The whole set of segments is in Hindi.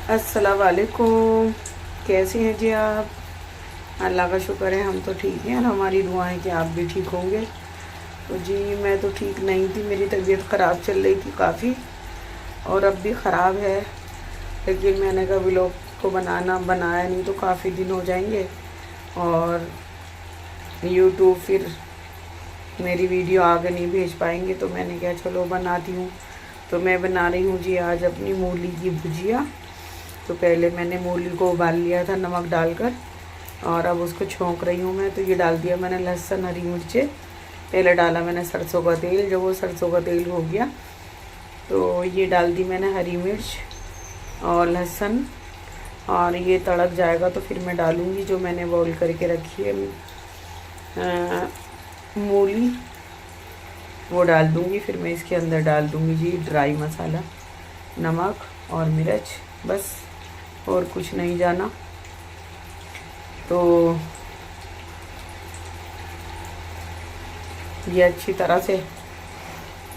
अस्सलाम वालेकुम। कैसे हैं जी आप? अल्लाह का शुक्र है, हम तो ठीक हैं और हमारी दुआएं कि आप भी ठीक होंगे। तो जी मैं तो ठीक नहीं थी, मेरी तबीयत ख़राब चल रही थी काफ़ी और अब भी ख़राब है। लेकिन मैंने कहा व्लॉग को बनाया नहीं तो काफ़ी दिन हो जाएंगे और यूट्यूब फिर मेरी वीडियो आगे नहीं भेज पाएंगे, तो मैंने कहा चलो बनाती हूँ। तो मैं बना रही हूँ जी आज अपनी मूली की भुजिया। तो पहले मैंने मूली को उबाल लिया था नमक डालकर और अब उसको छोंक रही हूँ मैं। तो ये डाल दिया मैंने लहसुन, हरी मिर्चें, पहले डाला मैंने सरसों का तेल। जब वो सरसों का तेल हो गया तो ये डाल दी मैंने हरी मिर्च और लहसुन, और ये तड़क जाएगा तो फिर मैं डालूँगी जो मैंने बॉईल करके रखी है मूली, वो डाल दूँगी। फिर मैं इसके अंदर डाल दूँगी जी ड्राई मसाला, नमक और मिर्च, बस और कुछ नहीं जाना। तो ये अच्छी तरह से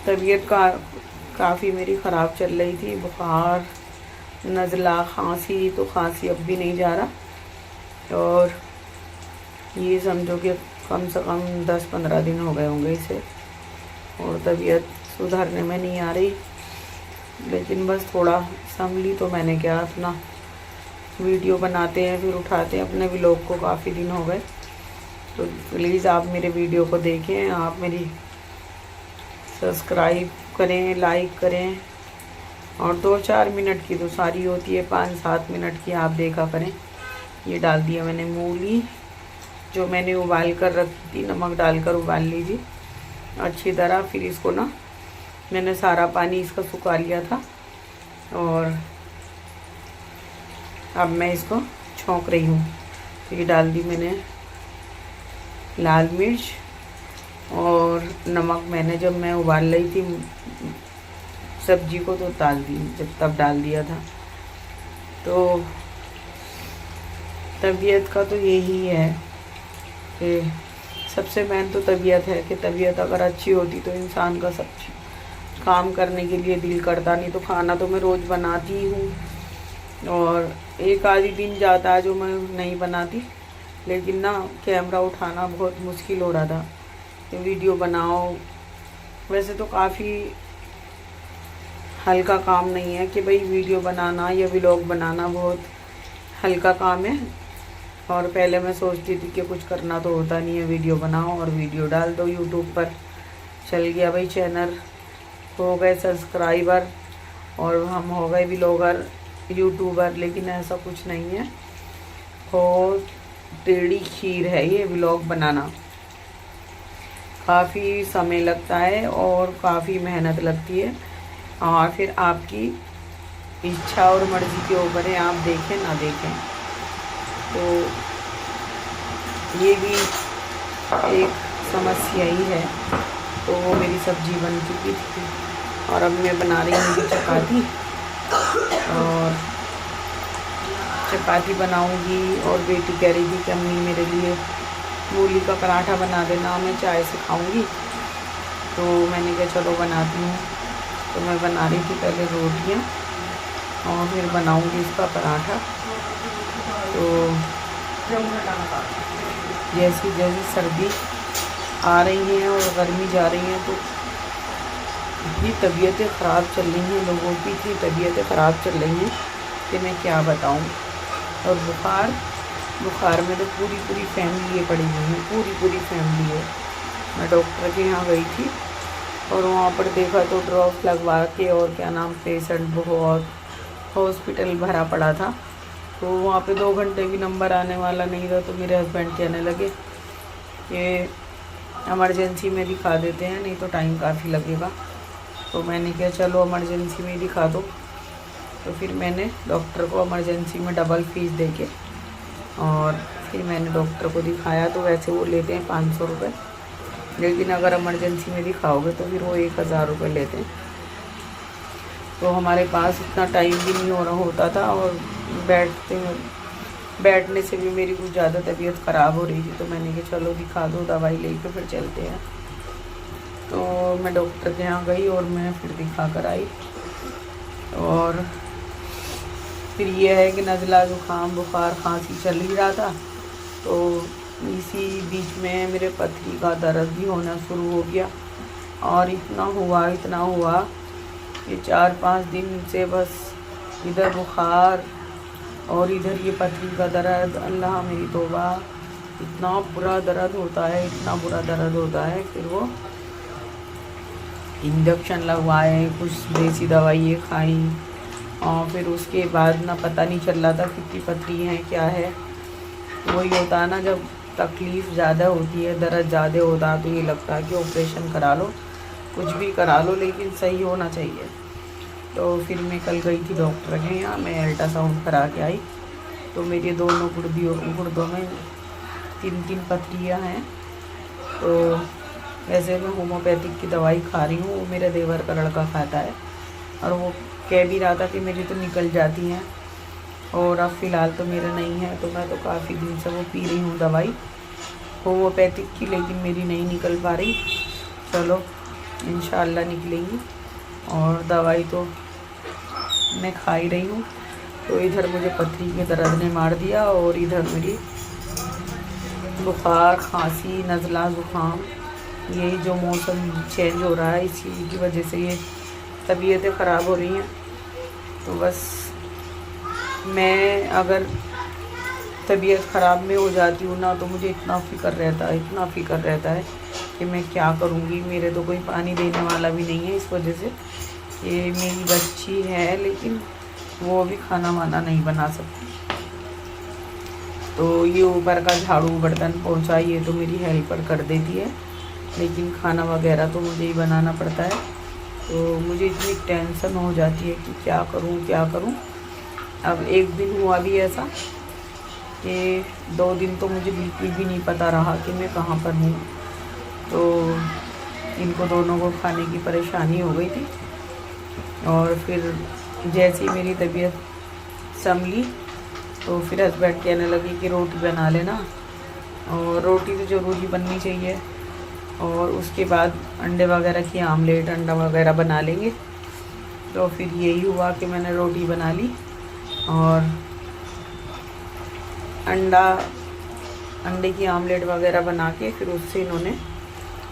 तबीयत काफ़ी मेरी ख़राब चल रही थी, बुखार, नज़ला, खांसी। तो खांसी अब भी नहीं जा रहा और ये समझो कि कम से कम 10-15 दिन हो गए होंगे इसे, और तबीयत सुधरने में नहीं आ रही। लेकिन बस थोड़ा संभली तो मैंने क्या अपना वीडियो बनाते हैं फिर उठाते हैं अपने व्लॉग को, काफ़ी दिन हो गए। तो प्लीज़ आप मेरे वीडियो को देखें, आप मेरी सब्सक्राइब करें, लाइक करें, और 2-4 मिनट की तो सारी होती है, 5-7 मिनट की आप देखा करें। ये डाल दिया मैंने मूली जो मैंने उबाल कर रखी थी, नमक डालकर उबाल लीजिए अच्छी तरह। फिर इसको ना मैंने सारा पानी इसका सुखा लिया था और अब मैं इसको छोंक रही हूँ। तो ये डाल दी मैंने लाल मिर्च और नमक, मैंने जब मैं उबाल रही थी सब्जी को तो डाल दी, जब तब डाल दिया था। तो तबीयत का तो यही है कि सबसे मेन तो तबीयत है कि तबीयत अगर अच्छी होती तो इंसान का सब काम करने के लिए दिल करता। नहीं तो खाना तो मैं रोज़ बनाती ही हूँ और एक आधी दिन जाता है जो मैं नहीं बनाती, लेकिन ना कैमरा उठाना बहुत मुश्किल हो रहा था कि वीडियो बनाओ। वैसे तो काफ़ी हल्का काम नहीं है कि भाई वीडियो बनाना या व्लॉग बनाना, बहुत हल्का काम है। और पहले मैं सोचती थी कि कुछ करना तो होता नहीं है, वीडियो बनाओ और वीडियो डाल दो यूट्यूब पर, चल गया भाई चैनल, हो गए सब्सक्राइबर और हम हो गए व्लॉगर, यूट्यूबर। लेकिन ऐसा कुछ नहीं है, बहुत टेढ़ी खीर है ये व्लॉग बनाना। काफ़ी समय लगता है और काफ़ी मेहनत लगती है, और फिर आपकी इच्छा और मर्ज़ी के ऊपर है, आप देखें ना देखें। तो ये भी एक समस्या ही है। तो वो मेरी सब्ज़ी बन चुकी थी और अब मैं बना रही हूँ चपाती, और चपाती बनाऊँगी। और बेटी कह रही थी कि अम्मी मेरे लिए मूली का पराठा बना देना, मैं चाय से खाऊँगी। तो मैंने कहा चलो बनाती हूँ। तो मैं बना रही थी पहले रोटियाँ और फिर बनाऊँगी इसका पराठा। तो जैसे जैसे सर्दी आ रही है और गर्मी जा रही है तो इतनी तबीयतें ख़राब चल रही हैं, लोगों की इतनी तबीयतें ख़राब चल रही हैं कि मैं क्या बताऊं। और बुखार में तो पूरी फैमिली पड़ी हुई है, पूरी फैमिली है। मैं डॉक्टर के यहाँ गई थी और वहाँ पर देखा तो ड्रॉप लगवा के और क्या नाम, पेशेंट बहुत, हॉस्पिटल भरा पड़ा था। तो वहाँ पे 2 घंटे भी नंबर आने वाला नहीं था। तो मेरे हस्बैंड कहने लगे कि इमरजेंसी में दिखा देते हैं, नहीं तो टाइम काफ़ी लगेगा। तो मैंने कहा चलो इमरजेंसी में दिखा दो। तो फिर मैंने डॉक्टर को इमरजेंसी में डबल फीस देके और फिर मैंने डॉक्टर को दिखाया। तो वैसे वो लेते हैं 500 रुपये, लेकिन अगर इमरजेंसी में दिखाओगे तो फिर वो 1000 रुपये लेते हैं। तो हमारे पास इतना टाइम भी नहीं हो रहा होता था और बैठने से भी मेरी कुछ ज़्यादा तबीयत ख़राब हो रही थी। तो मैंने कहा चलो दिखा दो, दवाई लेके फिर चलते हैं। तो मैं डॉक्टर के यहाँ गई और मैं फिर दिखा कर आई और फिर ये है कि नज़ला ज़ुकाम बुखार खांसी चल ही रहा था, तो इसी बीच में मेरे पथरी का दर्द भी होना शुरू हो गया। और इतना हुआ कि 4-5 दिन से बस इधर बुखार और इधर ये पथरी का दर्द। अल्लाह मेरी तौबा, इतना बुरा दर्द होता है, इतना बुरा दर्द होता है। फिर वो इंजेक्शन लगवाए, कुछ देसी दवाइयाँ खाई, और फिर उसके बाद ना पता नहीं चल रहा था कितनी पथरी है क्या है। तो वही होता है ना, जब तकलीफ़ ज़्यादा होती है, दर्द ज़्यादा होता है, तो ये लगता है कि ऑपरेशन करा लो, कुछ भी करा लो, लेकिन सही होना चाहिए। तो फिर मैं कल गई थी डॉक्टर के यहाँ, मैं अल्ट्रासाउंड करा के आई, तो मेरी दोनों गुर्दों में 3-3 पथरियाँ हैं। तो वैसे मैं होम्योपैथिक की दवाई खा रही हूँ, वो मेरे देवर का लड़का खाता है, और वो कह भी रहा था कि मेरी तो निकल जाती हैं, और अब फ़िलहाल तो मेरा नहीं है। तो मैं तो काफ़ी दिन से वो पी रही हूँ दवाई होम्योपैथिक की, लेकिन मेरी नहीं निकल पा रही। चलो इंशाल्लाह निकलेंगी। और दवाई तो मैं खा ही रही हूँ। तो इधर मुझे पथरी के दर्द ने मार दिया, और इधर मेरी बुखार खांसी नज़ला ज़ुकाम, यही जो मौसम चेंज हो रहा है इसी की वजह से ये तबीयतें ख़राब हो रही हैं। तो बस मैं अगर तबीयत ख़राब में हो जाती हूँ ना, तो मुझे इतना फ़िक्र रहता है कि मैं क्या करूँगी। मेरे तो कोई पानी देने वाला भी नहीं है, इस वजह से। ये मेरी बच्ची है, लेकिन वो भी खाना वाना नहीं बना सकती। तो ये ऊपर का झाड़ू बर्तन पोंछा ये तो मेरी हेल्पर कर देती है, लेकिन खाना वगैरह तो मुझे ही बनाना पड़ता है। तो मुझे इतनी टेंशन हो जाती है कि क्या करूँ। अब एक दिन हुआ भी ऐसा कि 2 दिन तो मुझे बिल्कुल भी नहीं पता रहा कि मैं कहाँ पर हूँ। तो इनको दोनों को खाने की परेशानी हो गई थी, और फिर जैसे ही मेरी तबीयत संभली, तो फिर हस्बैंड कहने लगे कि रोटी बना लेना, और रोटी तो ज़रूरी बननी चाहिए, और उसके बाद अंडे वगैरह की आमलेट अंडा वगैरह बना लेंगे। तो फिर यही हुआ कि मैंने रोटी बना ली, और अंडे की आमलेट वगैरह बना के फिर उससे इन्होंने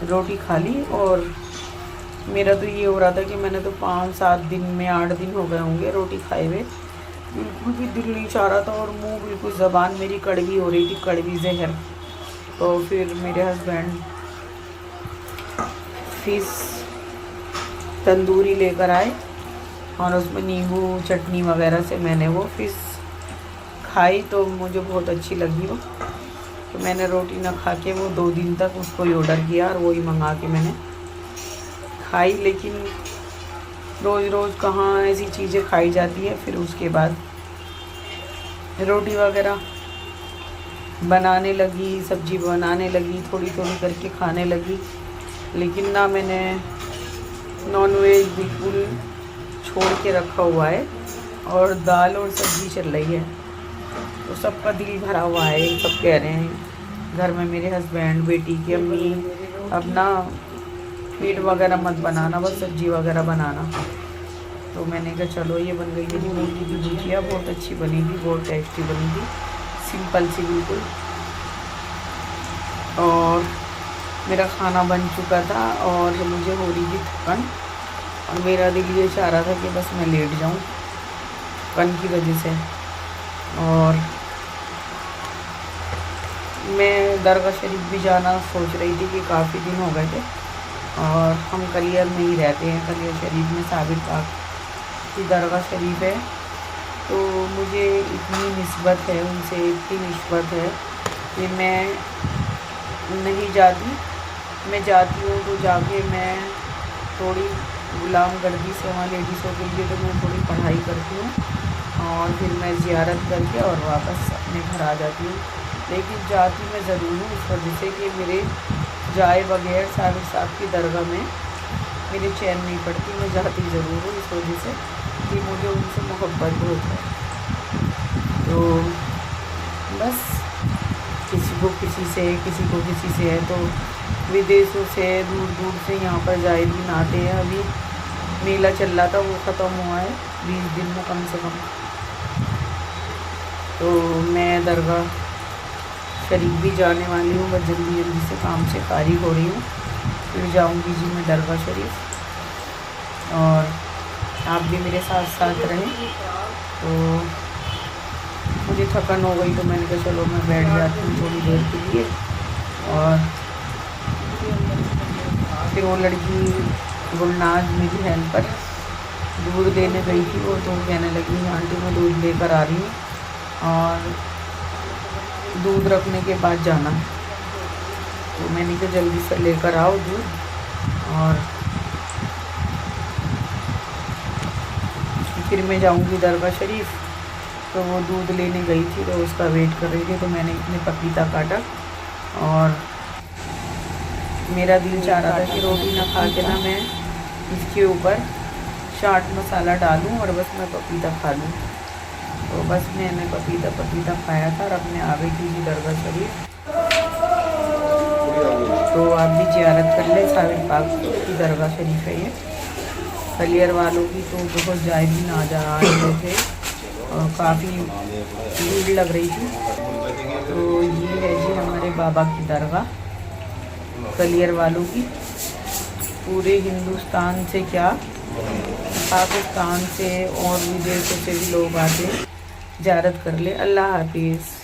रोटी खा ली। और मेरा तो ये हो रहा था कि मैंने तो 5-7 दिन में 8 दिन हो गए होंगे रोटी खाए हुए, बिल्कुल भी दिल नहीं चाह रहा था, और मुंह बिल्कुल ज़बान मेरी कड़वी हो रही थी, कड़वी जहर। तो फिर मेरे हस्बैंड फिश तंदूरी लेकर आए, और उसमें नींबू चटनी वगैरह से मैंने वो फ़िश खाई, तो मुझे बहुत अच्छी लगी वो। तो मैंने रोटी ना खा के वो 2 दिन तक उसको ही ऑर्डर किया, और वही मंगा के मैंने खाई। लेकिन रोज़ रोज़ कहाँ ऐसी चीज़ें खाई जाती है। फिर उसके बाद रोटी वगैरह बनाने लगी, सब्ज़ी बनाने लगी, थोड़ी थोड़ी करके खाने लगी। लेकिन ना मैंने नॉनवेज बिल्कुल छोड़ के रखा हुआ है, और दाल और सब्ज़ी चल रही है। तो सबका दिल भरा हुआ है, सब कह रहे हैं घर में, मेरे हस्बैंड, बेटी की अम्मी, अब ना मीट वगैरह मत बनाना, बस सब्ज़ी वगैरह बनाना। तो मैंने कहा चलो, ये बन गई मेरी मूली की भुजिया, बहुत अच्छी बनी थी, बहुत टेस्टी बनी थी, सिंपल सी बिल्कुल। और मेरा खाना बन चुका था, और मुझे हो रही थी थकन, और मेरा दिल ये चाह रहा था कि बस मैं लेट जाऊं थकन की वजह से। और मैं दरगाह शरीफ भी जाना सोच रही थी कि काफ़ी दिन हो गए थे, और हम कलियर में ही रहते हैं, कलियर शरीफ में साबिर पाक की दरगाह शरीफ है। तो मुझे इतनी निस्बत है उनसे, इतनी निस्बत है कि मैं नहीं जाती। मैं जाती हूँ तो जाके मैं थोड़ी गुलामगर्दी से वहाँ लेडीज़ों के लिए तो मैं थोड़ी पढ़ाई करती हूँ, और फिर मैं ज़ियारत करके और वापस अपने घर आ जाती हूँ। लेकिन जाती मैं ज़रूर हूँ इस वजह से कि मेरे जाए बगैर साबिर साहब की दरगाह में मेरे चैन नहीं पड़ती। मैं जाती ज़रूर हूँ इस वजह से कि मुझे उनसे मोहब्बत बहुत है। तो बस किसी को किसी से है, तो विदेशों से दूर दूर से यहाँ पर ज़ायरीन आते हैं। अभी मेला चल रहा था, वो ख़त्म हुआ है, 20 दिन में कम से कम तो मैं दरगाह शरीफ भी जाने वाली हूँ, बस जल्दी जल्दी से काम से फारिग हो रही हूँ, फिर जाऊँगी जी मैं दरगाह शरीफ। और आप भी मेरे साथ साथ रहें। तो मुझे थकन हो गई तो मैंने कहा चलो मैं बैठ जाती हूँ थोड़ी देर के लिए। और फिर वो लड़की गुलनाज मेरी हेल्पर दूध लेने गई थी, वो तो कहने लगी आंटी मैं दूध लेकर आ रही हूँ और दूध रखने के बाद जाना। तो मैंने कहा जल्दी से लेकर आओ दूध। और फिर मैं जाऊंगी दरगाह शरीफ। तो वो दूध लेने गई थी तो उसका वेट कर रही थी, तो मैंने इसमें पपीता काटा और मेरा दिल चाह रहा था कि रोटी ना खा के ना मैं इसके ऊपर चाट मसाला डालूं और बस मैं पपीता खा लूं। तो बस मैंने पपीता खाया था और अब मैं आ गई थी दरगाह शरीफ। तो आप भी ज़ियारत कर लें, साबिर पाक की दरगाह शरीफ है ये। खलियर वालों की तो बहुत जायदी ना जा रहे थे और काफ़ी भीड़ लग रही थी। तो ये है जी हमारे बाबा की दरगाह खलियर वालों की। पूरे हिंदुस्तान से क्या पाकिस्तान से और विदेशों से भी लोग आते ज़ियारत कर ले। अल्लाह हाफिज़।